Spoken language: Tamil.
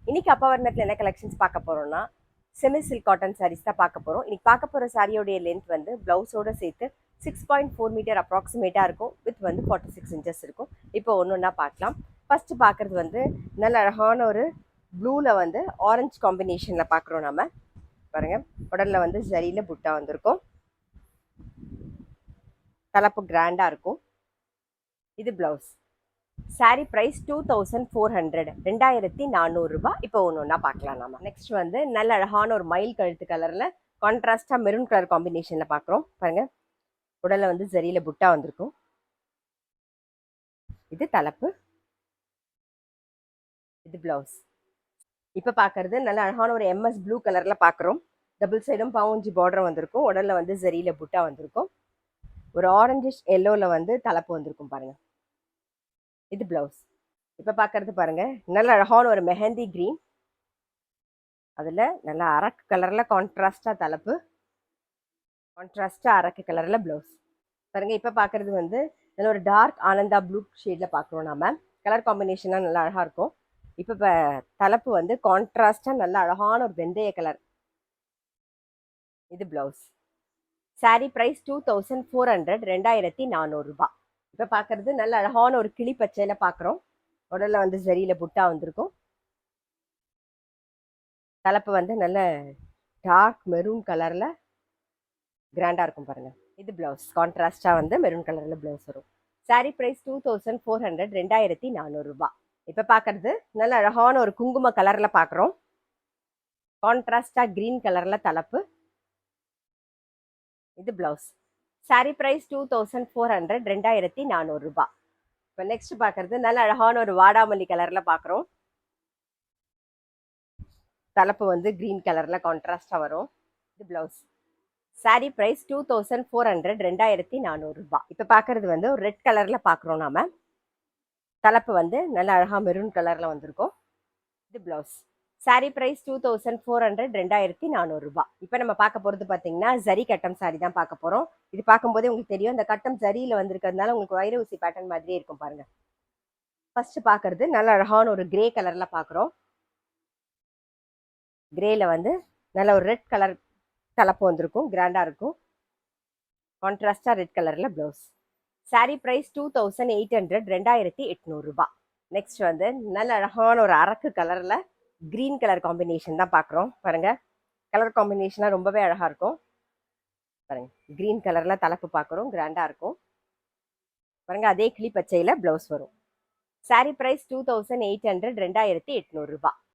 இன்னைக்கு அப்பா வர்ணத்தில் என்ன கலெக்ஷன்ஸ் பார்க்க போறோம்னா செமி சில்க் காட்டன் சாரீஸ் தான் பார்க்க போறோம். இன்னைக்கு பார்க்க போற சாரியோடைய லென்த் வந்து பிளவுஸோட சேர்த்து 6.4 மீட்டர் அப்ராக்சிமேட்டாக இருக்கும். வித் வந்து 46 இன்ச்சஸ் இருக்கும். இப்போ ஒன்று ஒன்றா பார்க்கலாம். ஃபர்ஸ்ட் பார்க்கறது வந்து நல்ல அழகான ஒரு ப்ளூவில் வந்து ஆரஞ்சு காம்பினேஷனில் பார்க்குறோம். நம்ம பாருங்க, உடல்ல வந்து ஜரியில் புட்டா வந்திருக்கும். தலைப்பு கிராண்டாக இருக்கும். இது பிளவுஸ். சாரி ப்ரைஸ் 2400, 2400 ரூபாய். இப்போ ஒன்று ஒன்றா பார்க்கலாம். நாம நெக்ஸ்ட் வந்து நல்ல அழகான ஒரு மயில் கழுத்து கலரில் கான்ட்ராஸ்டாக மெரூன் கலர் காம்பினேஷனில் பார்க்குறோம். பாருங்க, உடலில் வந்து ஜரியில் புட்டா வந்திருக்கும். இது தலைப்பு, இது பிளவுஸ். இப்போ பார்க்கறது நல்ல அழகான ஒரு எம்எஸ் ப்ளூ கலரில் பார்க்குறோம். டபுள் சைடும் பவுஞ்சி பார்டர் வந்திருக்கும். உடலில் வந்து ஜரியில் புட்டா வந்திருக்கும். ஒரு ஆரஞ்சிஷ் எல்லோவில் வந்து தலைப்பு வந்திருக்கும். பாருங்க, இது பிளவுஸ். இப்போ பார்க்கறது பாருங்க, நல்ல அழகான ஒரு மெஹந்தி கிரீன், அதில் நல்லா அரக்கு கலரில் கான்ட்ராஸ்டாக தலைப்பு, கான்ட்ராஸ்டாக அரக்கு கலரில் ப்ளவுஸ். பாருங்கள், இப்போ பார்க்குறது வந்து நல்ல ஒரு டார்க் ஆனந்தா ப்ளூ ஷேடில் பார்க்குறோம். நாம கலர் காம்பினேஷனாக நல்லா அழகாக இருக்கும். இப்போ தலைப்பு வந்து கான்ட்ராஸ்டாக நல்ல அழகான ஒரு வெந்தய கலர், இது ப்ளவுஸ். சாரீ ப்ரைஸ் 2400, 2400 ரூபாய். இப்போ பார்க்குறது நல்ல அழகான ஒரு கிளி பச்சையில் பார்க்குறோம். உடலில் வந்து ஜரியில் புட்டா வந்திருக்கும். தலைப்பு வந்து நல்ல டார்க் மெரூன் கலரில் கிராண்டாக இருக்கும். பாருங்கள், இது பிளவுஸ். கான்ட்ராஸ்டாக வந்து மெரூன் கலரில் பிளவுஸ் வரும். சாரீ ப்ரைஸ் 2400, 2400 ரூபாய். இப்போ பார்க்குறது நல்ல அழகான ஒரு குங்கும கலரில் பார்க்குறோம். கான்ட்ராஸ்டாக க்ரீன் கலரில் தலைப்பு, இது பிளவுஸ். சாரீ ப்ரைஸ் 2400, 2400 ரூபாய். இப்போ நெக்ஸ்ட் பார்க்குறது நல்ல அழகான ஒரு வாடாமல்லி கலரில் பார்க்குறோம். தலைப்பு வந்து க்ரீன் கலரில் கான்ட்ராஸ்டாக வரும். இது பிளவுஸ். சாரீ ப்ரைஸ் 2400, 2400 ரூபாய். இப்போ பார்க்குறது வந்து ஒரு ரெட் கலரில் பார்க்குறோம். நாம தலைப்பு வந்து நல்ல அழகாக மெரூன் கலரில் வந்திருக்கும். இது பிளவுஸ். சாரீ ப்ரைஸ் 2400, 2400 ரூபாய். இப்போ நம்ம பார்க்க போகிறது பார்த்தீங்கன்னா ஜரி கட்டம் சாரி தான் பார்க்க போகிறோம். இது பார்க்கும்போதே உங்களுக்கு தெரியும், இந்த கட்டம் ஜரியில் வந்திருக்கிறதுனால உங்களுக்கு வைர ஊசி பேட்டர்ன் மாதிரியே இருக்கும். பாருங்கள், ஃபர்ஸ்ட் பார்க்குறது நல்ல அழகான ஒரு கிரே கலரில் பார்க்குறோம். கிரேல வந்து நல்ல ஒரு ரெட் கலர் தலைப்பு வந்திருக்கும். கிராண்டாக இருக்கும். கான்ட்ராஸ்டாக ரெட் கலரில் ப்ளவுஸ். சாரீ ப்ரைஸ் 2800, 2800 ரூபாய். நெக்ஸ்ட் வந்து நல்ல அழகான ஒரு அரக்கு கலரில் க்ரீன் கலர் காம்பினேஷன் தான் பார்க்குறோம். பாருங்கள், கலர் காம்பினேஷனாக ரொம்பவே அழகாக இருக்கும். பாருங்கள், க்ரீன் கலரில் தலைப்பு பார்க்குறோம். கிராண்டாக இருக்கும். பாருங்கள், அதே கிளி பச்சையில் ப்ளவுஸ் வரும். சாரீ ப்ரைஸ் 2800, 2800 ரூபாய்.